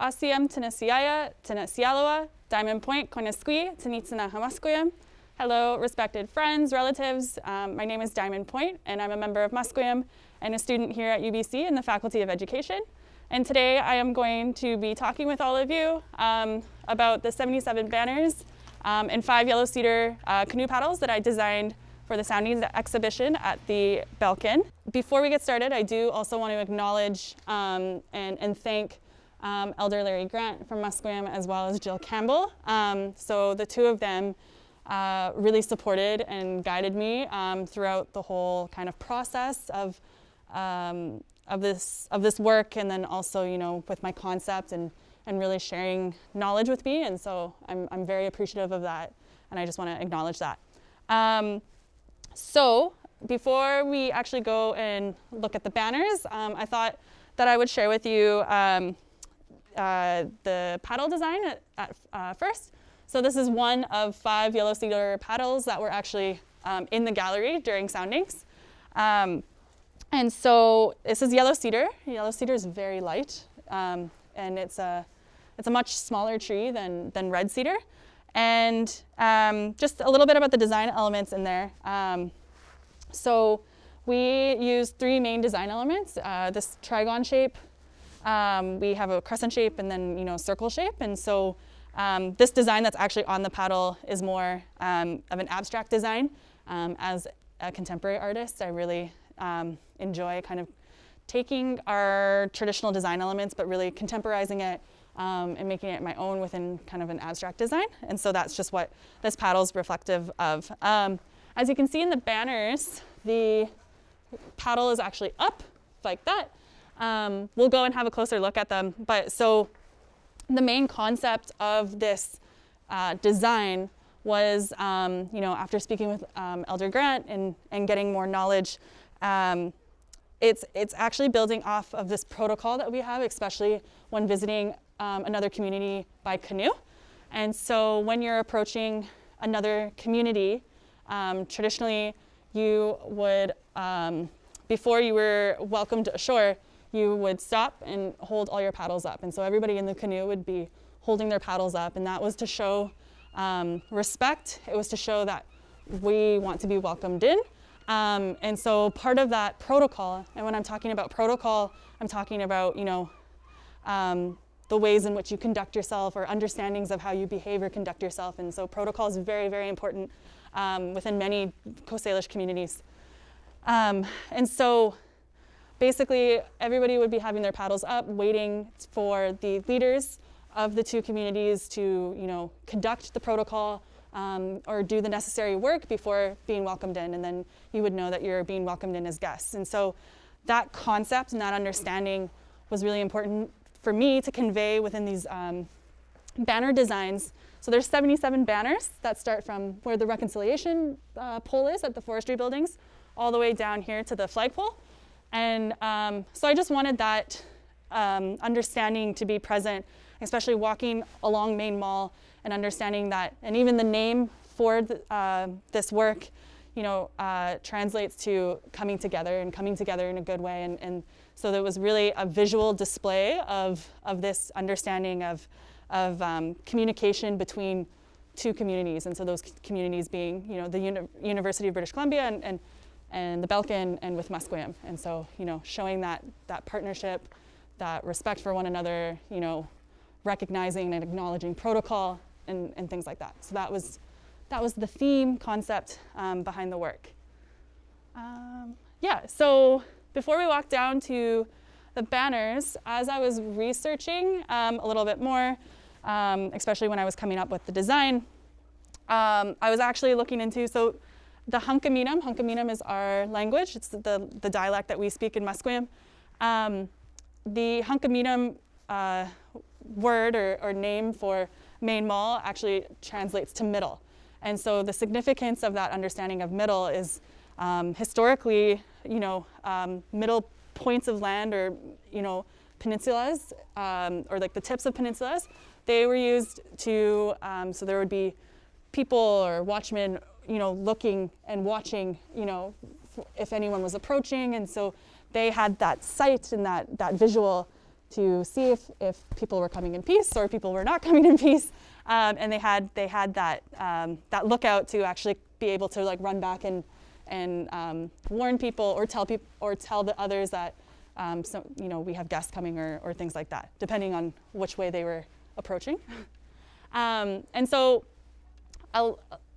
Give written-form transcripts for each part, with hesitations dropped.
Asiem Tenesiaya, Tenesialoa, Diamond Point, Konesqui, Tenitsina Musqueam. Hello, respected friends, relatives. My name is Diamond Point, and I'm a member of Musqueam and a student here at UBC in the Faculty of Education. And today I am going to be talking with all of you about the 77 banners and 5 yellow cedar canoe paddles that I designed for the Soundings exhibition at the Belkin. Before we get started, I do also want to acknowledge and thank Elder Larry Grant from Musqueam as well as Jill Campbell. So the two of them really supported and guided me throughout the whole kind of process of this work, and then also, you know, with my concept and really sharing knowledge with me. And so I'm very appreciative of that, and I just want to acknowledge that. So before we actually go and look at the banners, I thought that I would share with you the paddle design at first. So this is one of 5 yellow cedar paddles that were actually in the gallery during Soundings. And so this is yellow cedar. Yellow cedar is very light, and it's a much smaller tree than red cedar. And just a little bit about the design elements in there. So we use 3 main design elements. This trigon shape, we have a crescent shape, and then, you know, circle shape. And so this design that's actually on the paddle is more of an abstract design. As a contemporary artist, I really enjoy kind of taking our traditional design elements but really contemporizing it and making it my own within kind of an abstract design. And so that's just what this paddle is reflective of. As you can see in the banners, the paddle is actually up like that. We'll go and have a closer look at them. But so the main concept of this design was, you know, after speaking with Elder Grant and getting more knowledge, it's actually building off of this protocol that we have, especially when visiting another community by canoe. And so when you're approaching another community, traditionally you would, before you were welcomed ashore, you would stop and hold all your paddles up. And so everybody in the canoe would be holding their paddles up, and that was to show respect. It was to show that we want to be welcomed in. And so part of that protocol, and when I'm talking about protocol, I'm talking about, you know, the ways in which you conduct yourself or understandings of how you behave or conduct yourself. And so protocol is very, very important within many Coast Salish communities. And so basically everybody would be having their paddles up, waiting for the leaders of the 2 communities to, you know, conduct the protocol or do the necessary work before being welcomed in, and then you would know that you're being welcomed in as guests. And so that concept and that understanding was really important for me to convey within these banner designs. So there's 77 banners that start from where the reconciliation pole is at the forestry buildings, all the way down here to the flagpole. And so I just wanted that understanding to be present, especially walking along Main Mall and understanding that, and even the name for this work, you know, translates to coming together and coming together in a good way. And so there was really a visual display of this understanding of communication between 2 communities. And so those communities being, you know, the University of British Columbia and the Belkin and with Musqueam. And so, you know, showing that partnership, that respect for one another, you know, recognizing and acknowledging protocol and things like that. So that was the theme concept behind the work. Yeah, so before we walk down to the banners, as I was researching a little bit more, especially when I was coming up with the design, I was actually looking into, so the Hunkaminam is our language. It's the dialect that we speak in Musqueam. The Hunkaminam word or name for Main Mall actually translates to middle. And so the significance of that understanding of middle is historically, you know, middle points of land, or, you know, peninsulas, or like the tips of peninsulas, they were used to, so there would be people or watchmen, you know, looking and watching, you know, if anyone was approaching. And so they had that sight and that visual to see if people were coming in peace or people were not coming in peace. And they had that lookout to actually be able to like run back and warn people or tell the others that so, we have guests coming or things like that, depending on which way they were approaching. And so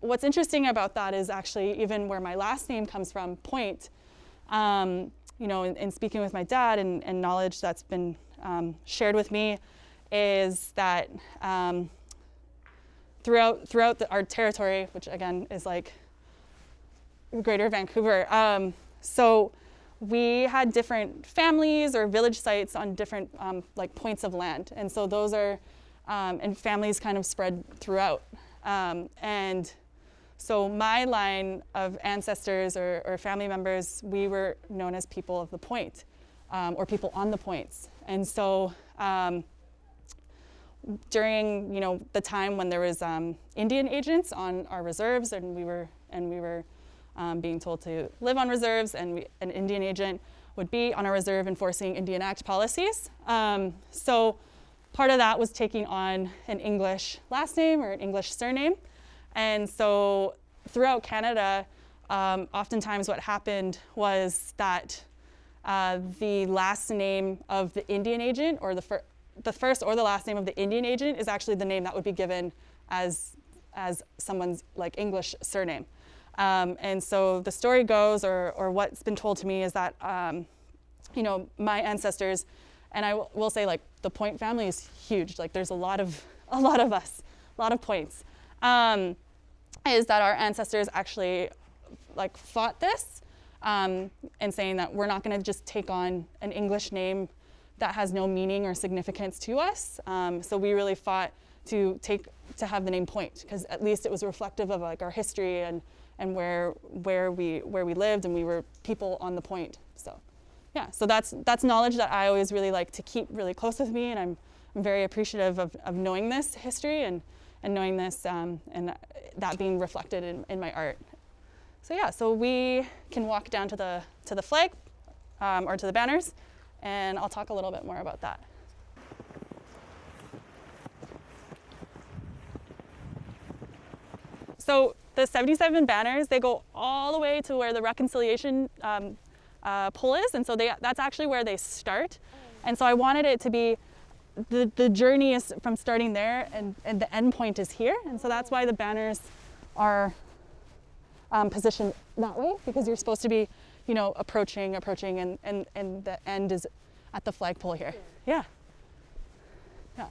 what's interesting about that is actually even where my last name comes from, Point, in speaking with my dad and knowledge that's been shared with me, is that throughout our territory, which again is like Greater Vancouver, so we had different families or village sites on different like points of land, and so those are and families kind of spread throughout, and so my line of ancestors or family members, we were known as people of the point, or people on the points. And so during the time when there was Indian agents on our reserves, and we were being told to live on reserves, and an Indian agent would be on our reserve enforcing Indian Act policies. So part of that was taking on an English last name or an English surname. And so throughout Canada, oftentimes what happened was that the last name of the Indian agent, or the first or the last name of the Indian agent, is actually the name that would be given as someone's like English surname. And so the story goes, or what's been told to me, is that my ancestors, and I will say like the Point family is huge. Like there's a lot of us, a lot of Points. Is that our ancestors actually like fought this, and saying that we're not going to just take on an English name that has no meaning or significance to us. So we really fought to have the name Point, because at least it was reflective of like our history and where we lived, and we were people on the point. So yeah, so that's knowledge that I always really like to keep really close with me, and I'm very appreciative of knowing this history and knowing this and that being reflected in my art. So yeah, so we can walk down to the flag or to the banners, and I'll talk a little bit more about that. So the 77 banners, they go all the way to where the reconciliation pole is, and so that's actually where they start. And so I wanted it to be, the journey is from starting there, and the end point is here, and so that's why the banners are positioned that way, because you're supposed to be, approaching, and the end is at the flagpole here. Yeah. Yeah.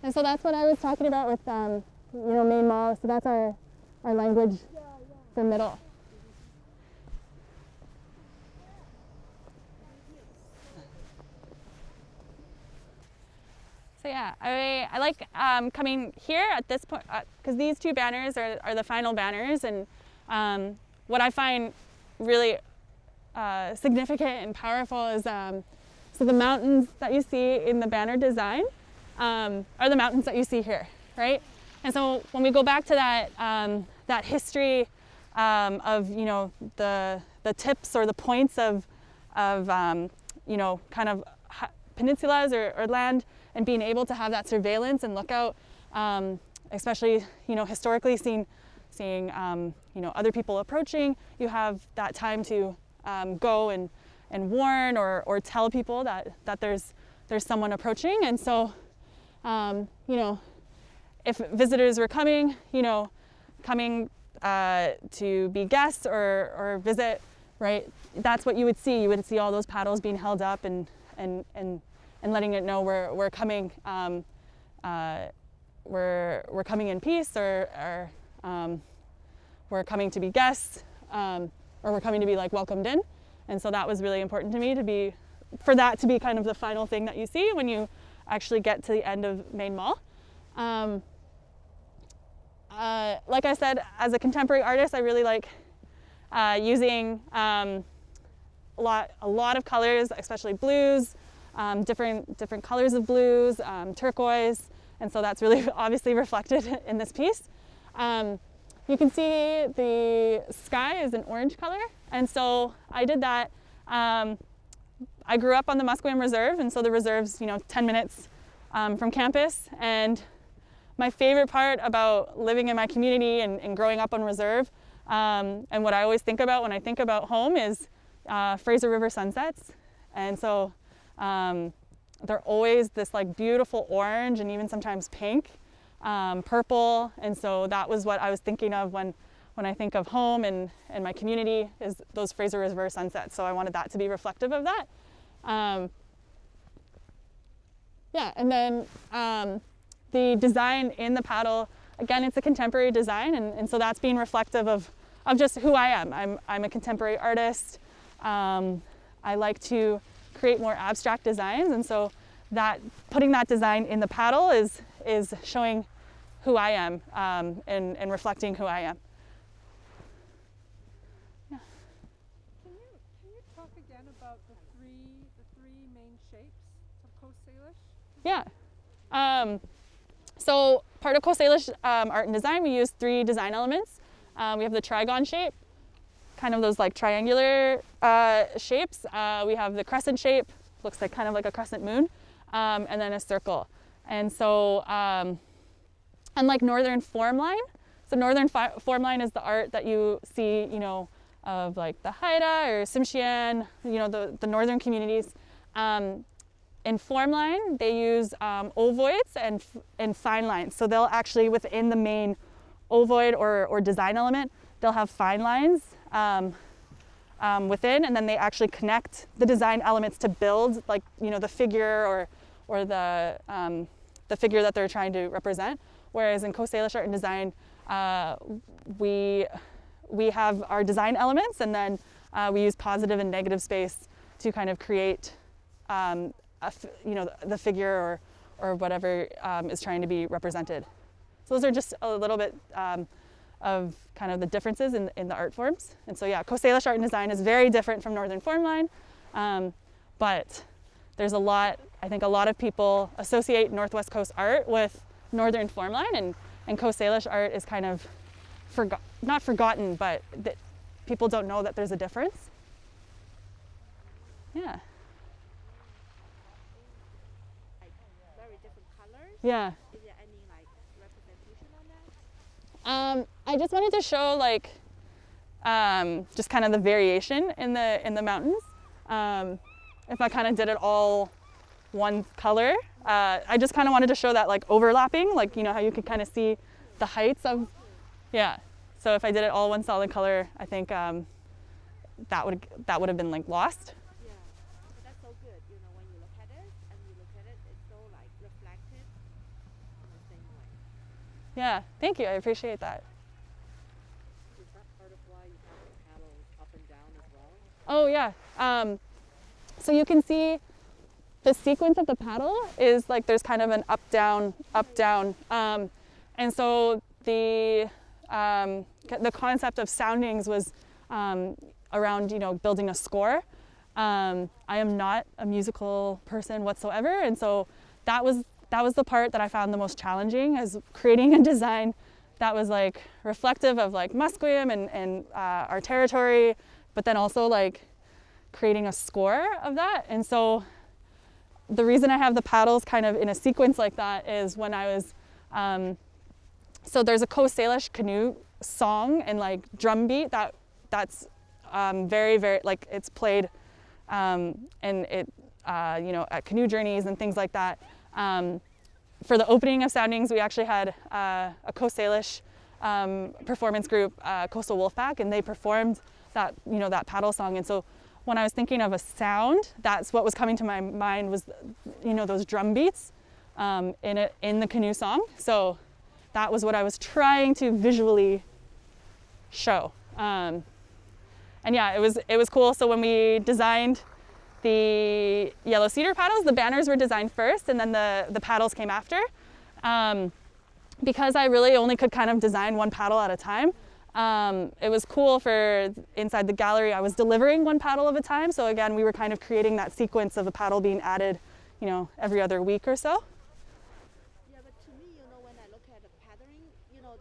And so that's what I was talking about with, ЛniməЛ. So that's our language for middle. So yeah, I like coming here at this point, because these two banners are the final banners, and what I find really significant and powerful is so the mountains that you see in the banner design are the mountains that you see here, right? And so when we go back to that history of the tips or the points of kind of peninsulas or land, and being able to have that surveillance and lookout, especially historically seeing other people approaching, you have that time to go and warn or tell people that there's someone approaching. And so if visitors were coming to be guests or visit, right, that's what you would see. You would see all those paddles being held up and letting it know we're coming, we're coming in peace, or we're coming to be guests, or we're coming to be like welcomed in. And so that was really important to me, for that to be kind of the final thing that you see when you actually get to the end of ЛniməЛ. Like I said, as a contemporary artist, I really like using a lot of colors, especially blues, different colors of blues, turquoise, and so that's really obviously reflected in this piece. You can see the sky is an orange color, and so I did that I grew up on the Musqueam Reserve, and so the reserve's 10 minutes from campus. And my favorite part about living in my community and growing up on reserve, and what I always think about when I think about home is Fraser River sunsets. And so they're always this like beautiful orange and even sometimes pink, purple. And so that was what I was thinking of when I think of home and my community, is those Fraser River sunsets. So I wanted that to be reflective of that. Yeah, and then the design in the paddle, again, it's a contemporary design, and so that's being reflective of just who I am. I'm a contemporary artist. I like to create more abstract designs, and so that putting that design in the paddle is showing who I am and reflecting who I am. Yeah. Can you talk again about the three main shapes of Coast Salish? Yeah. So part of Coast Salish art and design, we use 3 design elements. We have the trigon shape, kind of those like triangular shapes. We have the crescent shape, looks like kind of like a crescent moon, and then a circle. And so unlike northern formline, so northern formline is the art that you see, of like the Haida or Tsimshian, the northern communities. In formline, they use ovoids and fine lines. So they'll actually, within the main ovoid or design element, they'll have fine lines within, and then they actually connect the design elements to build, like the figure or the figure that they're trying to represent. Whereas in Coast Salish art and design, we have our design elements, and then we use positive and negative space to kind of create the figure or whatever is trying to be represented. So those are just a little bit of kind of the differences in the art forms. And so yeah, Coast Salish art and design is very different from northern formline, but there's I think a lot of people associate Northwest Coast art with northern formline, and Coast Salish art is kind of not forgotten, but that people don't know that there's a difference. Yeah. Very different colors. Yeah. Is there any like representation on that? I just wanted to show like just kind of the variation in the mountains. If I kind of did it all one color, I just kind of wanted to show that like overlapping, like how you could kind of see the heights of, yeah. So if I did it all one solid color, I think that would have been like lost. Yeah, but that's so good. When you look at it and you look at it, it's so like reflected in the same way. Yeah, thank you. I appreciate that. Is that part of why you have the paddles up and down as well? Oh yeah. So you can see the sequence of the paddle is like there's kind of an up down, and so the concept of soundings was around building a score. I am not a musical person whatsoever, and so that was the part that I found the most challenging, is creating a design that was like reflective of like Musqueam and our territory, but then also like creating a score of that. And so the reason I have the paddles kind of in a sequence like that is when I was, so there's a Coast Salish canoe song and like drum beat that's very, very, like it's played and it, at canoe journeys and things like that. For the opening of Soundings, we actually had a Coast Salish performance group, Coastal Wolfpack, and they performed that, that paddle song. And so when I was thinking of a sound, that's what was coming to my mind was, those drum beats in the canoe song. So that was what I was trying to visually show. And yeah, it was cool. So when we designed the yellow cedar paddles, the banners were designed first, and then the paddles came after. Because I really only could kind of design one paddle at a time, it was cool for inside the gallery. I was delivering one paddle at a time. So again, we were kind of creating that sequence of a paddle being added, every other week or so. Yeah, but to me, when I look at the patterning,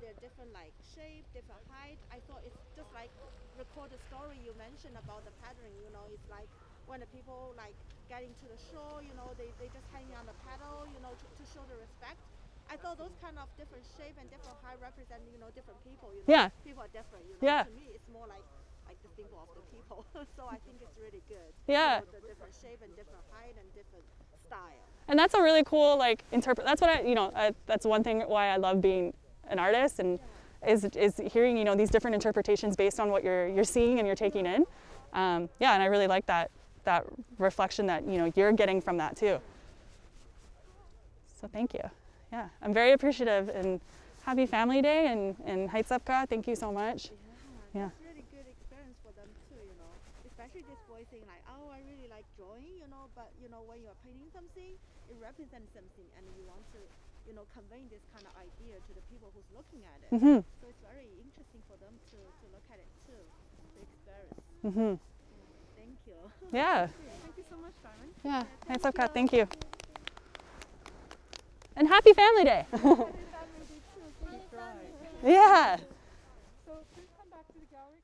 they're different like shape, different height. I thought it's just like record the story you mentioned about the patterning. It's like when the people like getting to the shore, you know, they just hanging on the paddle, you know, to show the respect. I thought those kind of different shape and different height represent, you know, different people. You know, Yeah. people are different. You know, Yeah. to me, it's more like the symbol of the people. So I think it's really good. Yeah. You know, the different shape and different height and different style. And that's a really cool like that's what that's one thing why I love being an artist and is hearing, you know, these different interpretations based on what you're seeing and you're taking in. Yeah, and I really like that reflection that, you know, you're getting from that too. So thank you. Yeah, I'm very appreciative and happy Family Day and xʷməθkվəy. Thank you so much. Yeah. It's really good experience for them too, you know. Especially this boy saying like, oh, I really like drawing, you know, but you know, when you're painting something, it represents something and you want to, you know, convey this kind of idea to the people who's looking at it. Mhm. So it's very interesting for them to look at it too, to experience. Mhm. Thank you. Yeah. Thank you so much, Simon. Yeah. xʷməθkվəy. Thank you. And happy Family Day. Happy Family Day too. Safe drive. Yeah. So please come back to the gallery.